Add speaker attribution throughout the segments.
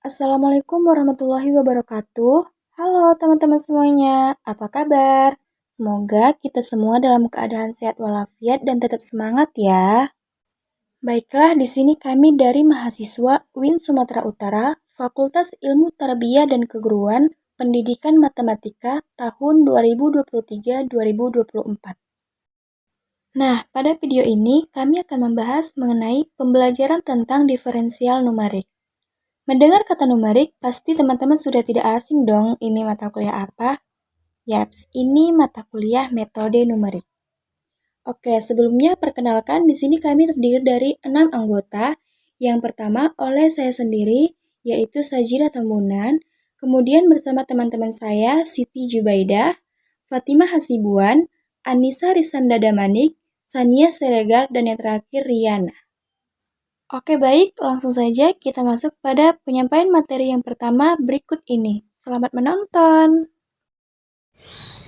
Speaker 1: Assalamualaikum warahmatullahi wabarakatuh. Halo teman-teman semuanya, apa kabar? Semoga kita semua dalam keadaan sehat walafiat dan tetap semangat ya. Baiklah, di sini kami dari mahasiswa UIN Sumatera Utara, Fakultas Ilmu Tarbiyah dan Keguruan, Pendidikan Matematika tahun 2023-2024. Nah, pada video ini kami akan membahas mengenai pembelajaran tentang diferensial numerik. Mendengar kata numerik, pasti teman-teman sudah tidak asing dong, ini mata kuliah apa? Yaps, ini mata kuliah metode numerik. Oke, sebelumnya perkenalkan di sini kami terdiri dari 6 anggota. Yang pertama oleh saya sendiri, yaitu Sajira Tambunan. Kemudian bersama teman-teman saya, Siti Jubaidah, Fatimah Hasibuan, Anissa Risanda Damanik, Sania Seregar, dan yang terakhir Riana. Oke baik, langsung saja kita masuk pada penyampaian materi yang pertama berikut ini. Selamat menonton!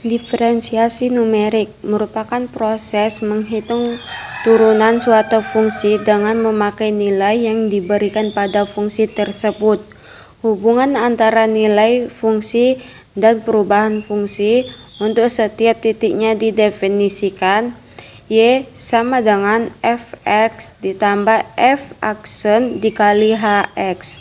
Speaker 2: Diferensiasi numerik merupakan proses menghitung turunan suatu fungsi dengan memakai nilai yang diberikan pada fungsi tersebut. Hubungan antara nilai fungsi dan perubahan fungsi untuk setiap titiknya didefinisikan. Y sama dengan fx ditambah f aksen dikali hx.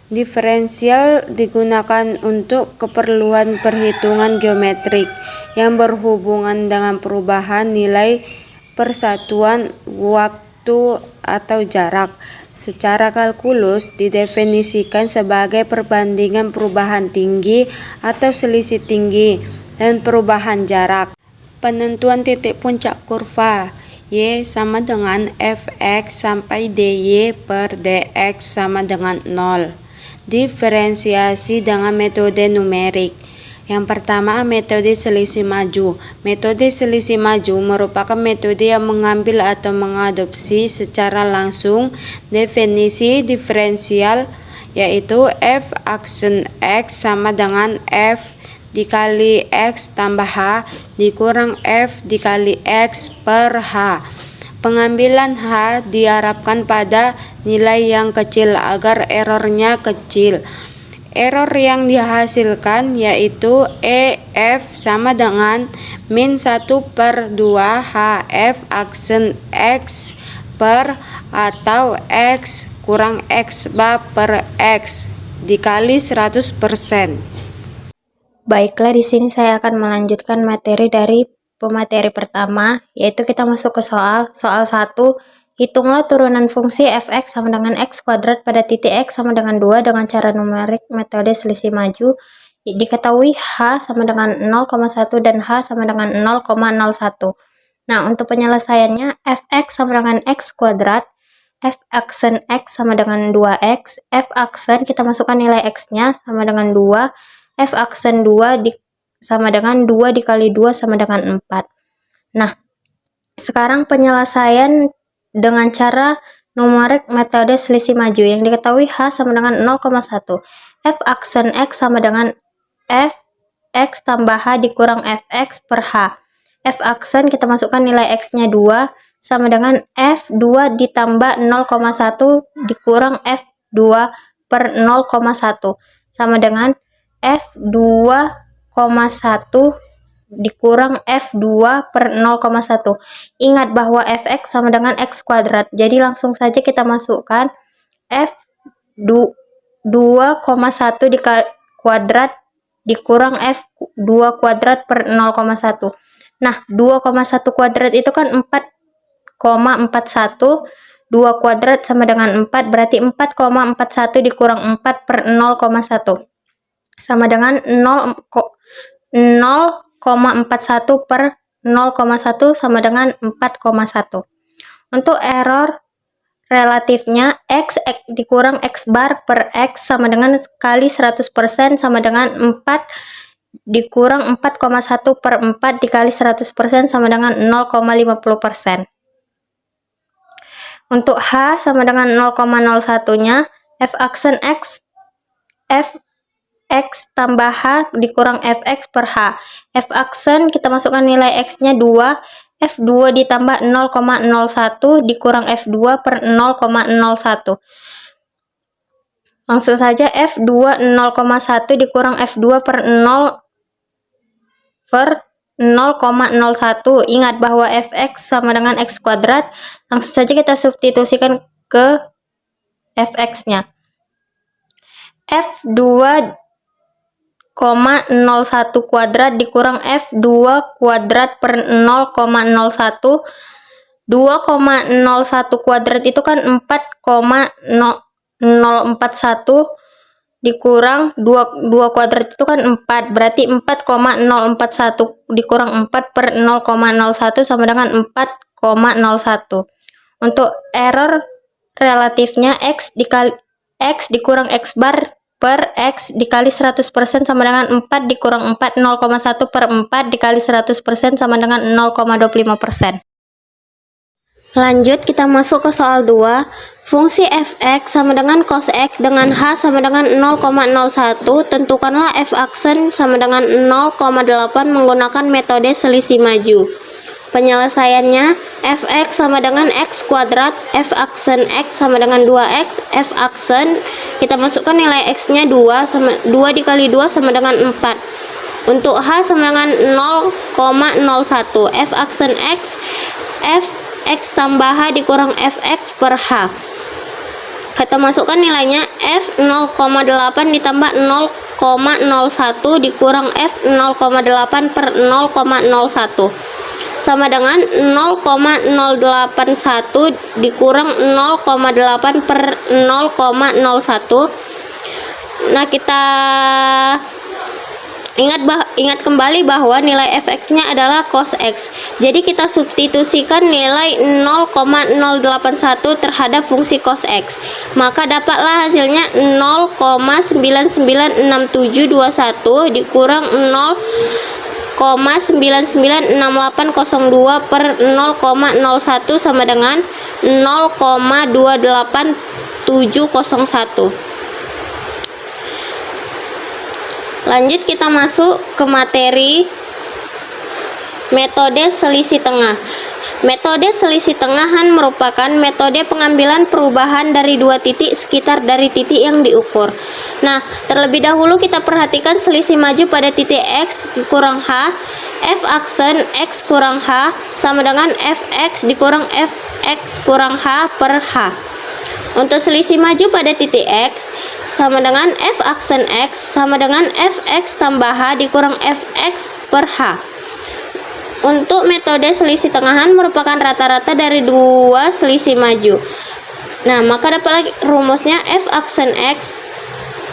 Speaker 2: Diferensial digunakan untuk keperluan perhitungan geometrik yang berhubungan dengan perubahan nilai persatuan waktu atau jarak. Secara kalkulus didefinisikan sebagai perbandingan perubahan tinggi atau selisih tinggi dan perubahan jarak. Penentuan titik puncak kurva Y sama dengan fx sampai dy per dx sama dengan 0. Diferensiasi dengan metode numerik. Yang pertama, metode selisih maju. Metode selisih maju merupakan metode yang mengambil atau mengadopsi secara langsung definisi diferensial, yaitu f aksen x sama dengan f dikali x tambah h dikurang f dikali x per h. Pengambilan h diharapkan pada nilai yang kecil agar errornya kecil. Error yang dihasilkan yaitu EF sama dengan min 1 per 2 HF aksen X per atau X kurang X bar per X dikali 100%.
Speaker 3: Baiklah, di sini saya akan melanjutkan materi dari pemateri pertama, yaitu kita masuk ke soal 1. Hitunglah turunan fungsi fx sama dengan x kuadrat pada titik x sama dengan 2 dengan cara numerik metode selisih maju. Diketahui h sama dengan 0,1 dan h sama dengan 0,01. Nah, untuk penyelesaiannya, fx sama dengan x kuadrat, f aksen x sama dengan 2x, f aksen kita masukkan nilai x-nya sama dengan 2, f aksen 2 sama dengan 2 dikali 2 sama dengan 4. Nah, sekarang penyelesaian dengan cara numerik metode selisih maju yang diketahui h sama dengan 0,1. F aksen x sama dengan f x tambah h dikurang fx per h. F aksen kita masukkan nilai x-nya 2 sama dengan f2 ditambah 0,1 dikurang f2 per 0,1 sama dengan f2,1 dikurang f2 per 0,1. Ingat bahwa fx sama dengan x kuadrat, jadi langsung saja kita masukkan f2,1 dikali kuadrat dikurang f2 kuadrat per 0,1. Nah, 2,1 kuadrat itu kan 4,41, 2 kuadrat sama dengan 4, berarti 4,41 dikurang 4 per 0,1 sama dengan 0,41 per 0,1 sama dengan 4,1. Untuk error relatifnya x dikurang x bar per x sama dengan kali 100% sama dengan 4 dikurang 4,1 per 4 dikali 100% sama dengan 0,50%. Untuk h sama dengan 0,01-nya, f aksen x x tambah h dikurang fx per h. F aksen kita masukkan nilai x-nya 2, f2 ditambah 0,01 dikurang f2 per 0,01. Langsung saja F2 0,1 dikurang F2 per 0 per 0,01. Ingat bahwa fx sama dengan x kuadrat. Langsung saja kita substitusikan ke fx-nya. F2 0,01 kuadrat dikurang F2 kuadrat per 0,01. 2,01 kuadrat itu kan 4,041 dikurang 2 kuadrat itu kan 4, berarti 4,041 dikurang 4 per 0,01 sama dengan 4,01. Untuk error relatifnya x dikurang x bar per x dikali 100% sama dengan 4 dikurang 4, 0,1 per 4 dikali 100% sama dengan 0,25%. Lanjut, kita masuk ke soal 2. Fungsi fx sama dengan cos x dengan h sama dengan 0,01. Tentukanlah f aksen sama dengan 0,8 menggunakan metode selisih maju. Penyelesaiannya, fx sama dengan x kuadrat, f aksen x sama dengan 2x, f aksen kita masukkan nilai x-nya 2 dikali 2 sama dengan 4. Untuk h sama dengan 0,01, f aksen x, f x tambah h dikurang fx per h. Kita masukkan nilainya f 0,8 ditambah 0,01 dikurang f 0,8 per 0,01 sama dengan 0,081 dikurang 0,8 per 0,01. Nah, kita ingat kembali bahwa nilai fx-nya adalah cos x. Jadi kita substitusikan nilai 0,081 terhadap fungsi cos x. Maka dapatlah hasilnya 0,996721 dikurang 0,996802 per 0,01 sama dengan 0,28701. Lanjut, kita masuk ke materi metode selisih tengah. Metode selisih tengahan merupakan metode pengambilan perubahan dari dua titik sekitar dari titik yang diukur. Nah, terlebih dahulu kita perhatikan selisih maju pada titik x kurang h. F aksen x kurang h sama dengan fx dikurang fx kurang h per h. Untuk selisih maju pada titik x sama dengan f aksen x sama dengan fx tambah h dikurang fx per h. Untuk metode selisih tengahan merupakan rata-rata dari dua selisih maju. Nah, maka dapat lagi rumusnya f aksen x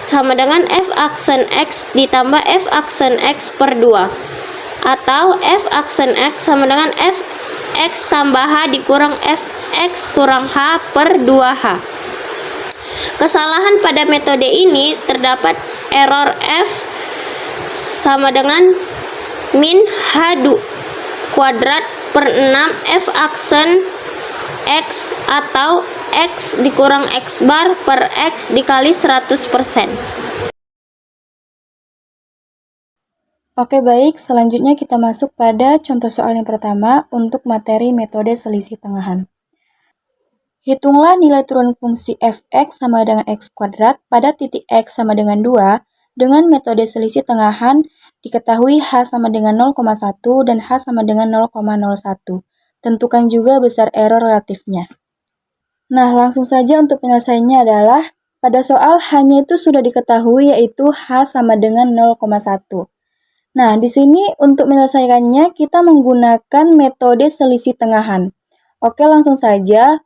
Speaker 3: sama dengan f aksen x ditambah f aksen x per 2, atau f aksen x sama dengan fx tambah h dikurang fx kurang h per 2h. Kesalahan pada metode ini terdapat error f sama dengan min h kuadrat per 6 f aksen x atau x dikurang x bar per x dikali 100%.
Speaker 1: Oke, baik, selanjutnya kita masuk pada contoh soal yang pertama untuk materi metode selisih tengahan. Hitunglah nilai turun fungsi fx sama dengan x kuadrat pada titik x sama dengan 2 dengan metode selisih tengahan diketahui h sama dengan 0,1 dan h sama dengan 0,01. Tentukan juga besar error relatifnya. Nah, langsung saja untuk penyelesaiannya adalah pada soal h-nya itu sudah diketahui yaitu h sama dengan 0,1. Nah, di sini untuk menyelesaikannya kita menggunakan metode selisih tengahan. Oke, langsung saja.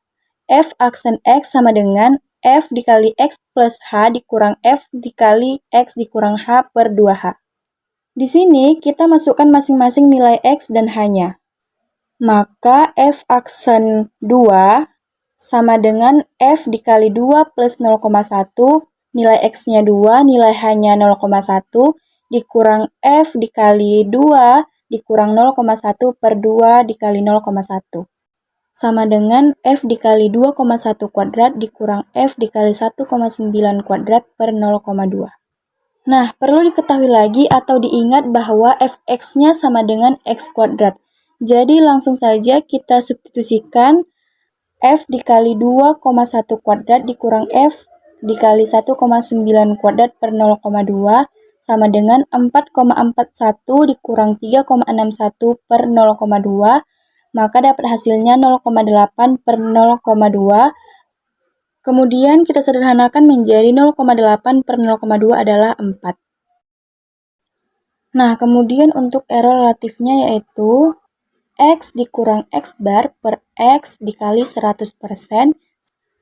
Speaker 1: F aksen x sama dengan f dikali x plus h dikurang f dikali x dikurang h per 2h. Di sini kita masukkan masing-masing nilai x dan h-nya. Maka f aksen 2 sama dengan f dikali 2 plus 0,1, nilai x-nya 2, nilai h-nya 0,1, dikurang f dikali 2 dikurang 0,1 per 2 dikali 0,1. Sama dengan f dikali 2,1 kuadrat dikurang f dikali 1,9 kuadrat per 0,2. Nah, perlu diketahui lagi atau diingat bahwa fx-nya sama dengan x kuadrat. Jadi langsung saja kita substitusikan f dikali 2,1 kuadrat dikurang f dikali 1,9 kuadrat per 0,2 sama dengan 4,41 dikurang 3,61 per 0,2, maka dapat hasilnya 0,8 per 0,2. Kemudian kita sederhanakan menjadi 0,8 per 0,2 adalah 4. Nah, kemudian untuk error relatifnya yaitu X dikurang X bar per X dikali 100%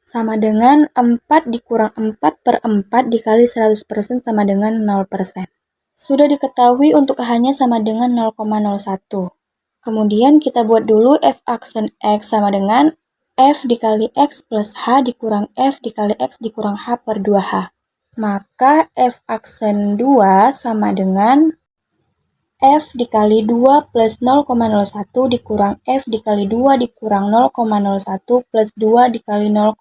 Speaker 1: sama dengan 4 dikurang 4 per 4 dikali 100% sama dengan 0%. Sudah diketahui untuk H-nya sama dengan 0,01. Kemudian kita buat dulu F aksen X sama dengan F dikali X plus H dikurang F dikali X dikurang H per 2H. Maka F aksen 2 sama dengan F dikali 2 plus 0,01 dikurang F dikali 2 dikurang 0,01 plus 2 dikali 0,01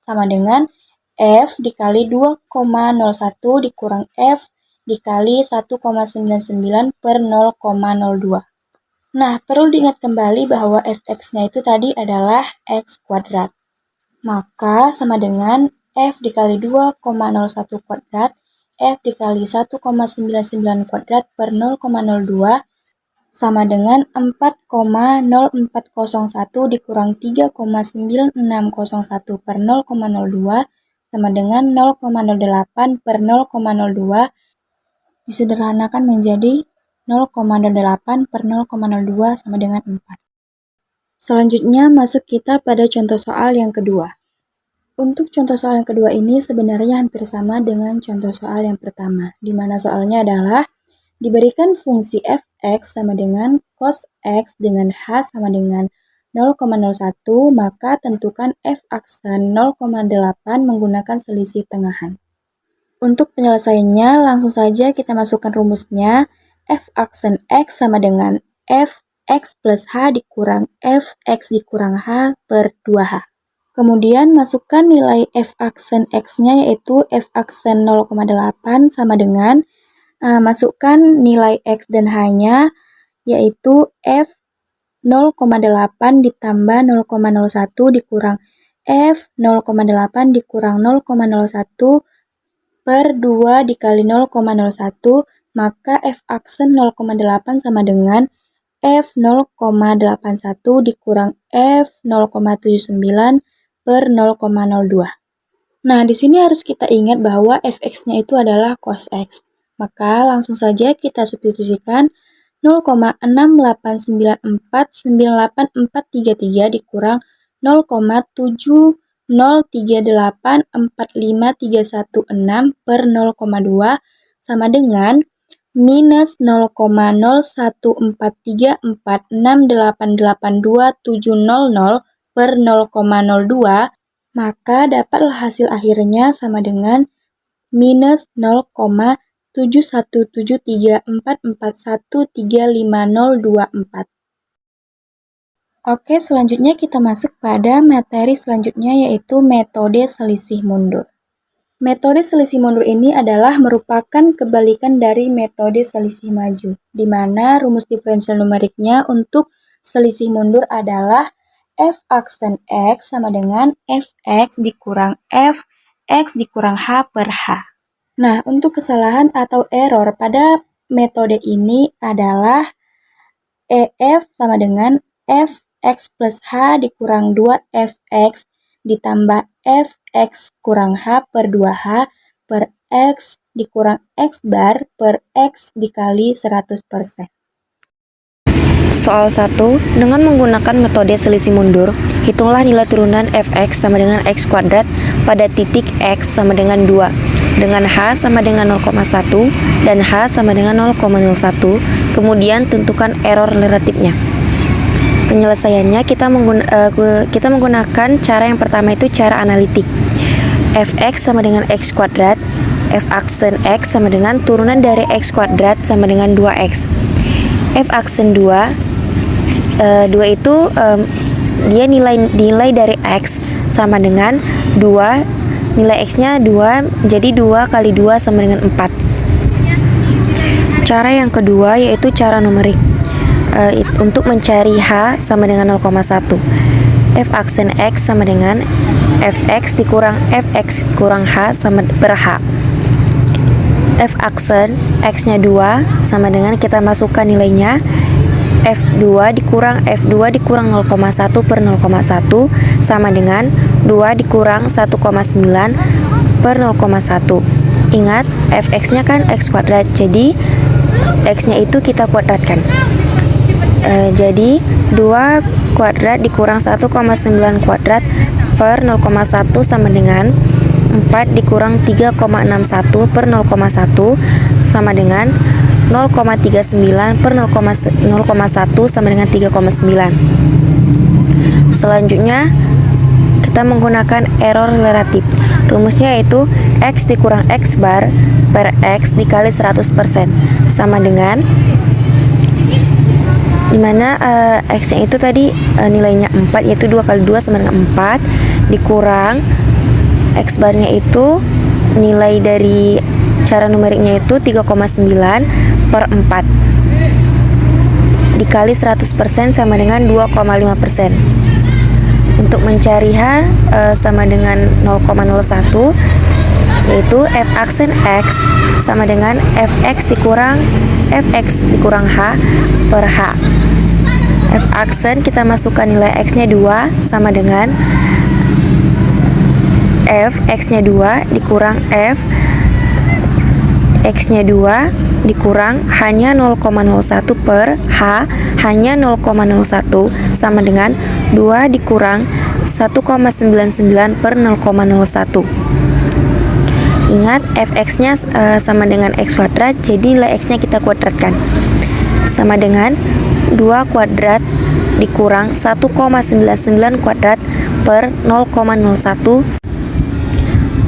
Speaker 1: sama dengan F dikali 2,01 dikurang F dikali 1,99 per 0,02. Nah, perlu diingat kembali bahwa fx-nya itu tadi adalah x kuadrat. Maka sama dengan F dikali 2,01 kuadrat F dikali 1,99 kuadrat per 0,02 sama dengan 4,0401 dikurang 3,9601 per 0,02 sama dengan 0,08 per 0,02 disederhanakan menjadi 0,08 per 0,02 sama dengan 4. Selanjutnya masuk kita pada contoh soal yang kedua. Untuk contoh soal yang kedua ini sebenarnya hampir sama dengan contoh soal yang pertama, di mana soalnya adalah diberikan fungsi fx sama dengan cos x dengan h sama dengan 0,01, maka tentukan f aksen 0,8 menggunakan selisih tengahan. Untuk penyelesaiannya langsung saja kita masukkan rumusnya, f aksen x sama dengan f x plus h dikurang f x dikurang h per 2h. Kemudian masukkan nilai f aksen x-nya yaitu f aksen 0,8 sama dengan masukkan nilai x dan h-nya yaitu f 0,8 ditambah 0,01 dikurang f 0,8 dikurang 0,01 per 2 dikali 0,01, maka f aksen 0,8 sama dengan f 0,81 dikurang f 0,79 per 0,02. Nah, di sini harus kita ingat bahwa fx-nya itu adalah cos x. Maka langsung saja kita substitusikan 0,689498433 dikurang 0,703845316 per 0,2 sama dengan minus 0,01434688270 per 0,02, maka dapatlah hasil akhirnya sama dengan minus 0,7173441350024. Oke, selanjutnya kita masuk pada materi selanjutnya yaitu metode selisih mundur. Metode selisih mundur ini adalah merupakan kebalikan dari metode selisih maju, di mana rumus diferensial numeriknya untuk selisih mundur adalah f aksen x sama dengan fx dikurang f x dikurang h per h. Nah, untuk kesalahan atau error pada metode ini adalah ef sama dengan fx plus h dikurang 2fx ditambah fx kurang h per 2h per x dikurang x bar per x dikali 100%.
Speaker 2: Soal 1, dengan menggunakan metode selisih mundur, hitunglah nilai turunan fx sama dengan x kuadrat pada titik x sama dengan 2, dengan h sama dengan 0,1 dan h sama dengan 0,01, kemudian tentukan error relatifnya. Penyelesaiannya kita menggunakan cara yang pertama itu cara analitik. Fx sama dengan x kuadrat, f aksen x sama dengan turunan dari x kuadrat sama dengan 2x. F aksen 2 itu dia nilai dari x sama dengan 2, nilai x-nya 2, jadi 2 kali 2 sama dengan 4. Cara yang kedua yaitu cara numerik. Untuk mencari h sama dengan 0,1. F aksen x sama dengan
Speaker 4: fx dikurang fx kurang h sama per h. F aksen x-nya 2 sama dengan kita masukkan nilainya F2 dikurang F2 dikurang 0,1 per 0,1 sama dengan 2 dikurang 1,9 per 0,1. Ingat, fx-nya kan x kuadrat, jadi x-nya itu kita kuadratkan. Jadi 2 kuadrat dikurang 1,9 kuadrat per 0,1 sama dengan 4 dikurang 3,61 per 0,1 sama dengan 0,39 per 0,1 sama dengan 3,9. Selanjutnya kita menggunakan error relatif. Rumusnya yaitu x dikurang x bar per x dikali 100% sama dengan, dimana x-nya itu tadi nilainya 4, yaitu 2 kali 2 sama dengan 4 dikurang x barnya itu nilai dari cara numeriknya itu 3,9 per 4 dikali 100% sama dengan 2,5%. Untuk mencari H sama dengan 0,01, yaitu f aksen x sama dengan fx dikurang h per h. F aksen kita masukkan nilai x-nya 2 sama dengan f x-nya 2 dikurang f x-nya 2 dikurang hanya 0,01 per h hanya 0,01 sama dengan 2 dikurang 1,99 per 0,01. Ingat, fx-nya sama dengan x kuadrat, jadi nilai x-nya kita kuadratkan. Sama dengan 2 kuadrat dikurang 1,99 kuadrat per 0,01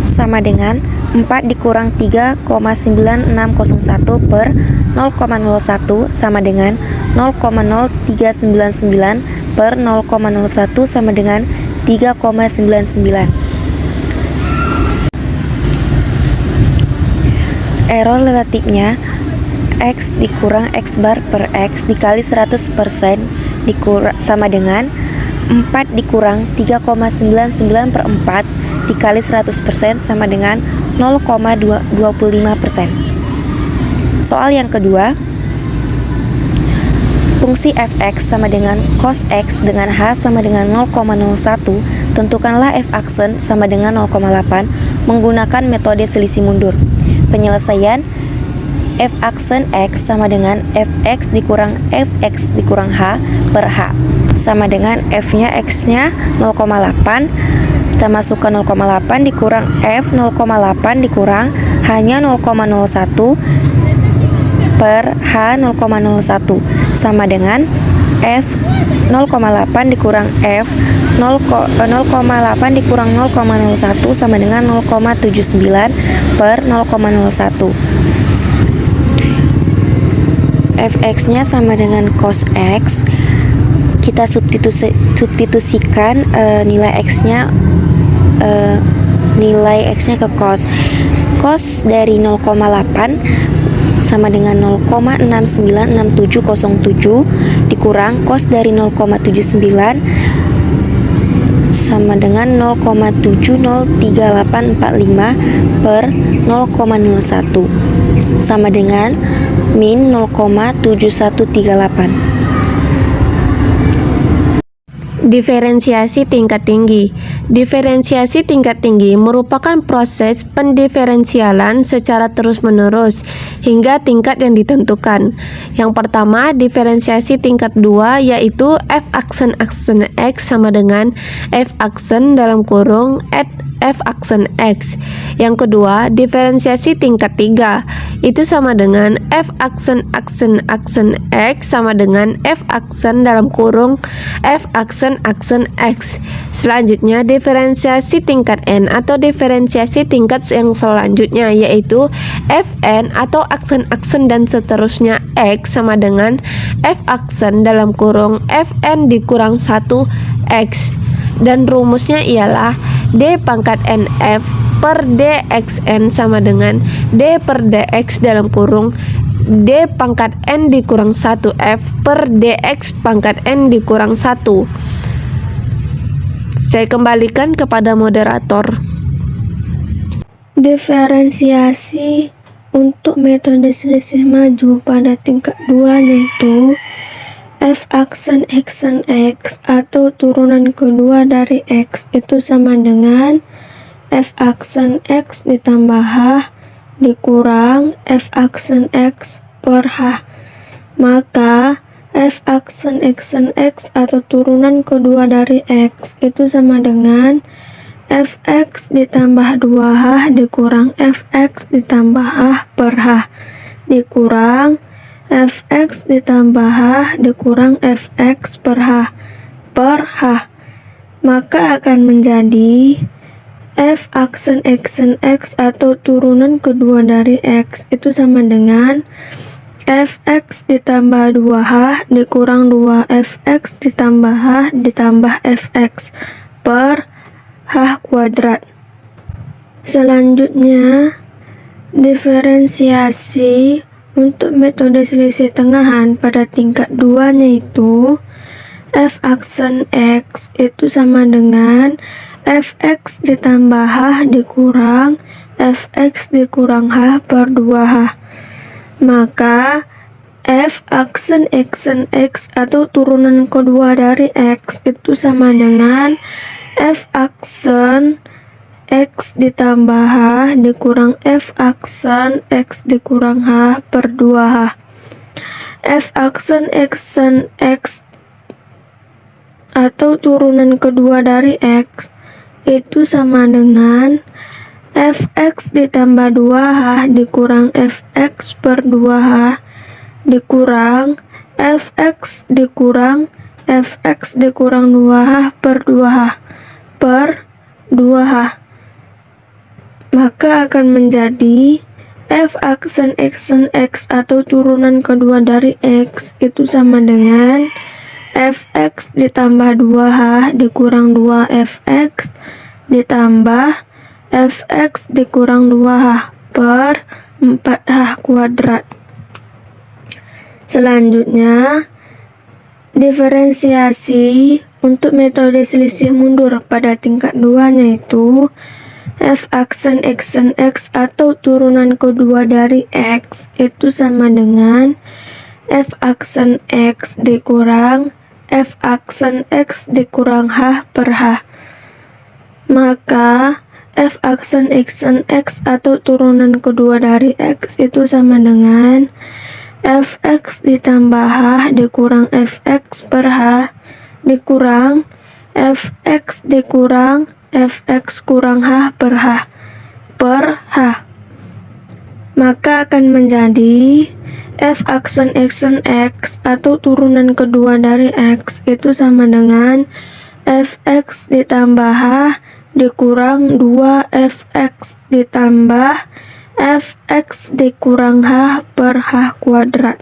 Speaker 4: sama dengan 4 dikurang 3,9601 per 0,01 sama dengan 0,0399 per 0,01 sama dengan 3,99. Error relatifnya x dikurang x bar per x dikali 100% sama dengan 4 dikurang 3,99 per 4 dikali 100% sama dengan 0,25%. Soal yang kedua, fungsi fx sama dengan cos x dengan h sama dengan 0,01, tentukanlah f aksen sama dengan 0,8 menggunakan metode selisih mundur. Penyelesaian f aksen x sama dengan fx dikurang fx dikurang h per h sama dengan f-nya x-nya 0,8, kita masukkan 0,8 dikurang f 0,8 dikurang hanya 0,01 per h 0,01 sama dengan f 0,8 dikurang f 0,8 dikurang 0,01 sama dengan 0,79 per 0,01. fx-nya sama dengan cos x, kita substitusikan nilai x-nya ke cos. Cos dari 0,8 sama dengan 0,696707 dikurang cos dari 0,79 sama dengan 0,703845 per 0,01 sama dengan min 0,7138.
Speaker 5: Diferensiasi tingkat tinggi. Diferensiasi tingkat tinggi merupakan proses pendiferensialan secara terus-menerus hingga tingkat yang ditentukan. Yang pertama, diferensiasi tingkat 2 yaitu f aksen x sama dengan f aksen dalam kurung f aksen x. Yang kedua, diferensiasi tingkat 3 itu sama dengan f aksen x sama dengan f aksen dalam kurung f aksen x. Selanjutnya, diferensiasi tingkat n atau diferensiasi tingkat yang selanjutnya yaitu fn atau aksen dan seterusnya x sama dengan f aksen dalam kurung fn dikurang 1 x. Dan rumusnya ialah d pangkat nf per dxn sama dengan d per dx dalam kurung d pangkat n dikurang 1f per dx pangkat n dikurang 1. Saya kembalikan kepada moderator.
Speaker 6: Diferensiasi untuk metode selisih maju pada tingkat 2 yaitu f aksen x atau turunan kedua dari x itu sama dengan f aksen x ditambah h dikurang f aksen x per h. Maka f aksen x atau turunan kedua dari x itu sama dengan fx ditambah 2h dikurang fx ditambah h per h dikurang fx ditambah h dikurang fx per h per h. Maka akan menjadi f aksen x atau turunan kedua dari x itu sama dengan fx ditambah 2h dikurang 2fx ditambah h ditambah fx per h kuadrat. Selanjutnya, diferensiasi untuk metode selisih tengahan pada tingkat 2 yaitu f aksen x itu sama dengan fx ditambah h dikurang fx dikurang h per 2h. Maka f aksen x atau turunan kedua dari x itu sama dengan f aksen x ditambah h dikurang f aksen x dikurang h per 2h. F aksen x atau turunan kedua dari x itu sama dengan fx ditambah 2h dikurang fx per 2h dikurang fx dikurang fx dikurang 2h per 2h per 2h. Maka akan menjadi f aksen x atau turunan kedua dari x itu sama dengan fx ditambah 2h dikurang 2fx ditambah fx dikurang 2h per 4h kuadrat. Selanjutnya, diferensiasi untuk metode selisih mundur pada tingkat 2 yaitu f aksen x atau turunan kedua dari x itu sama dengan f aksen x dikurang f aksen x dikurang h per h. Maka f aksen x atau turunan kedua dari x itu sama dengan fx ditambah h dikurang fx per h dikurang fx dikurang fx kurang h per h per h. Maka akan menjadi f aksen x atau turunan kedua dari x itu sama dengan fx ditambah h dikurang 2fx ditambah fx dikurang h per h kuadrat.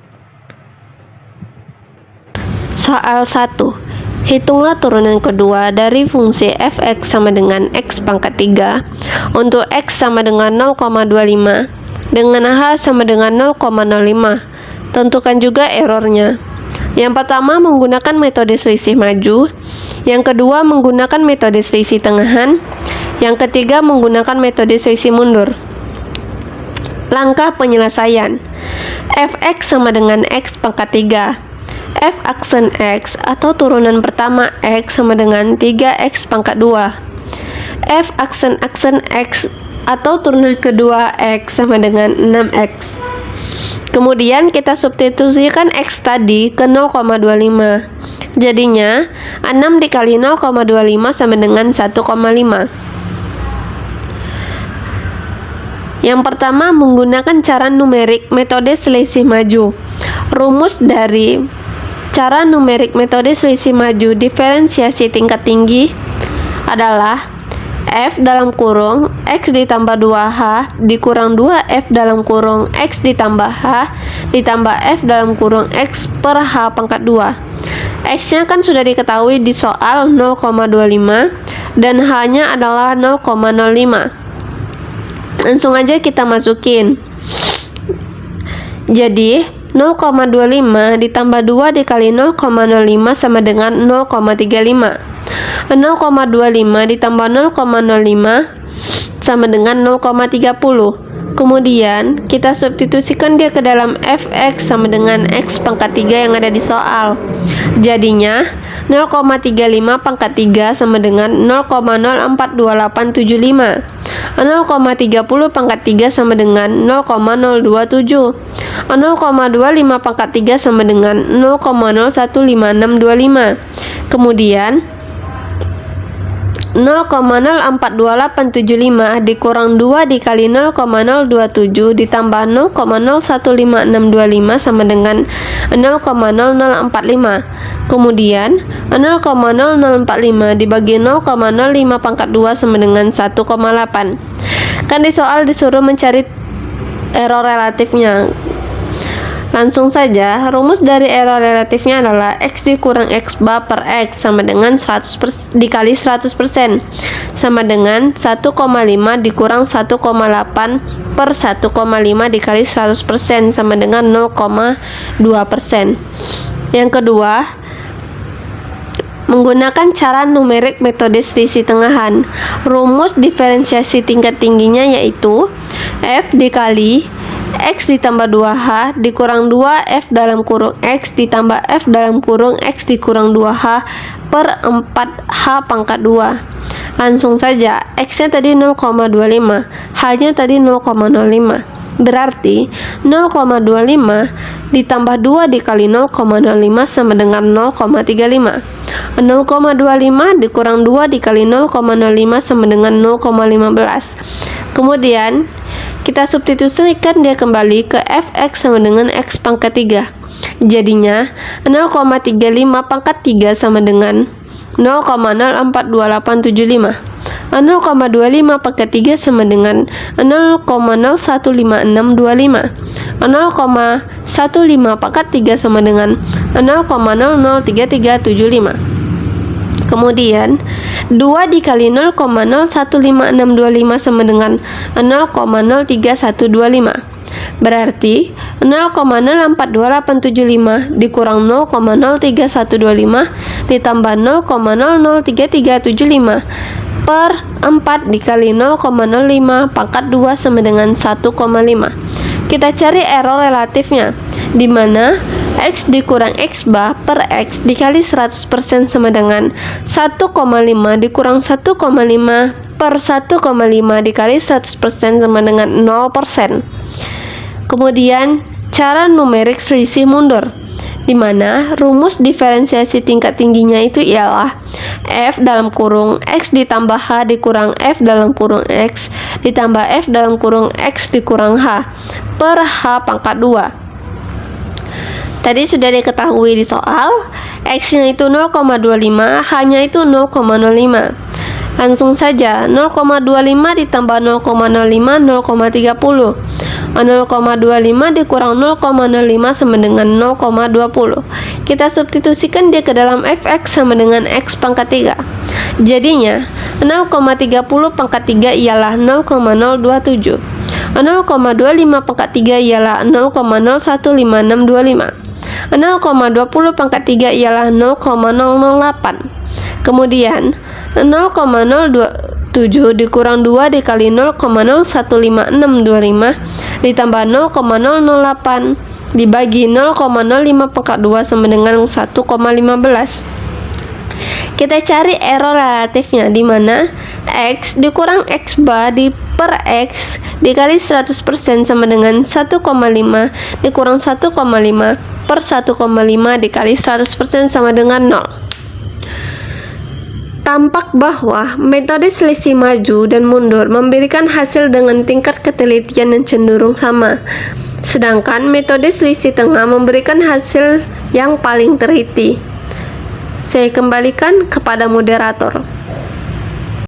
Speaker 5: Soal 1. Hitunglah turunan kedua dari fungsi fx sama dengan x pangkat 3 untuk x sama dengan 0,25 dengan h sama dengan 0,05. Tentukan juga errornya. Yang pertama menggunakan metode selisih maju, yang kedua menggunakan metode selisih tengahan, yang ketiga menggunakan metode selisih mundur. Langkah penyelesaian. Fx sama dengan x pangkat 3. F aksen x atau turunan pertama x sama dengan 3x pangkat 2. F aksen x atau turunan kedua x sama dengan 6x. Kemudian kita substitusikan x tadi ke 0,25. Jadinya 6 dikali 0,25 sama dengan 1,5. Yang pertama menggunakan cara numerik metode selisih maju. Rumus dari cara numerik metode selisih maju diferensiasi tingkat tinggi adalah f dalam kurung x ditambah 2h dikurang 2f dalam kurung x ditambah h ditambah f dalam kurung x per h pangkat 2. X-nya kan sudah diketahui di soal 0,25 dan h-nya adalah 0,05. Langsung aja kita masukin. Jadi 0,25 ditambah 2 dikali 0,05 sama dengan 0,35. 0,25 ditambah 0,05 sama dengan 0,30. Kemudian kita substitusikan dia ke dalam fx sama dengan x pangkat 3 yang ada di soal. Jadinya 0,35 pangkat 3 sama dengan 0,042875. 0,30 pangkat 3 sama dengan 0,027. 0,25 pangkat 3 sama dengan 0,015625. Kemudian 0,042875 dikurang 2 dikali 0,027 ditambah 0,015625 sama dengan 0,0045. Kemudian 0,0045 dibagi 0,05 pangkat 2 sama dengan 1,8. Kan di soal disuruh mencari error relatifnya. Langsung saja, rumus dari error relatifnya adalah x dikurang x bar per x sama dengan 100% dikali 100% sama dengan 1,5 dikurang 1,8 per 1,5 dikali 100% sama dengan 0,2%. Yang kedua, menggunakan cara numerik metode selisih tengahan. Rumus diferensiasi tingkat tingginya yaitu f dikali x ditambah 2h dikurang 2f dalam kurung x ditambah f dalam kurung x dikurang 2h per 4h pangkat 2. Langsung saja, x-nya tadi 0,25, h-nya tadi 0,05. Berarti 0,25 ditambah 2 dikali 0,05 sama dengan 0,35. 0,25 dikurang 2 dikali 0,05 sama dengan 0,15. Kemudian kita substitusikan dia kembali ke fx sama dengan x pangkat 3. Jadinya 0,35 pangkat 3 sama dengan 0,042875. 0,25 pangkat 3 sama dengan 0,015625. 0,15 pangkat 3 sama dengan 0,003375. Kemudian 2 dikali 0,015625 sama dengan 0,03125. Berarti 0,042875 dikurang 0,03125 ditambah 0,003375 per 4 dikali 0,05 pangkat 2 sama dengan 1,5. Kita cari error relatifnya, di mana x dikurang x bar per x dikali 100% sama dengan 1,5 dikurang 1,5 per 1,5 dikali 100% sama dengan 0%. Kemudian cara numerik selisih mundur, di mana rumus diferensiasi tingkat tingginya itu ialah f dalam kurung x ditambah h dikurang f dalam kurung x ditambah f dalam kurung x dikurang h per h pangkat 2. Tadi sudah diketahui di soal, x-nya itu 0,25, h-nya itu 0,05. Langsung saja, 0,25 ditambah 0,05, 0,30. 0,25 dikurang 0,05 sama dengan 0,20. Kita substitusikan dia ke dalam fx sama dengan x pangkat 3. Jadinya 0,30 pangkat 3 ialah 0,027. 0,25 pangkat 3 ialah 0,015625. 0,20 pangkat 3 ialah 0,008. Kemudian 0,027 dikurang 2 dikali 0,01565 ditambah 0,008 dibagi 0,05 pangkat 2 sama dengan 1,15. Kita cari error relatifnya, di mana x dikurang x bar per x dikali 100% sama dengan 1,5 dikurang 1,5 per 1,5 dikali 100% sama dengan 0. Tampak bahwa metode selisih maju dan mundur memberikan hasil dengan tingkat ketelitian yang cenderung sama, sedangkan metode selisih tengah memberikan hasil yang paling teliti. Saya kembalikan kepada moderator.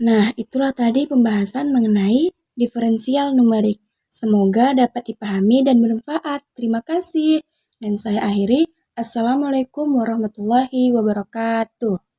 Speaker 1: Nah, itulah tadi pembahasan mengenai diferensial numerik. Semoga dapat dipahami dan bermanfaat. Terima kasih. Dan saya akhiri. Assalamualaikum warahmatullahi wabarakatuh.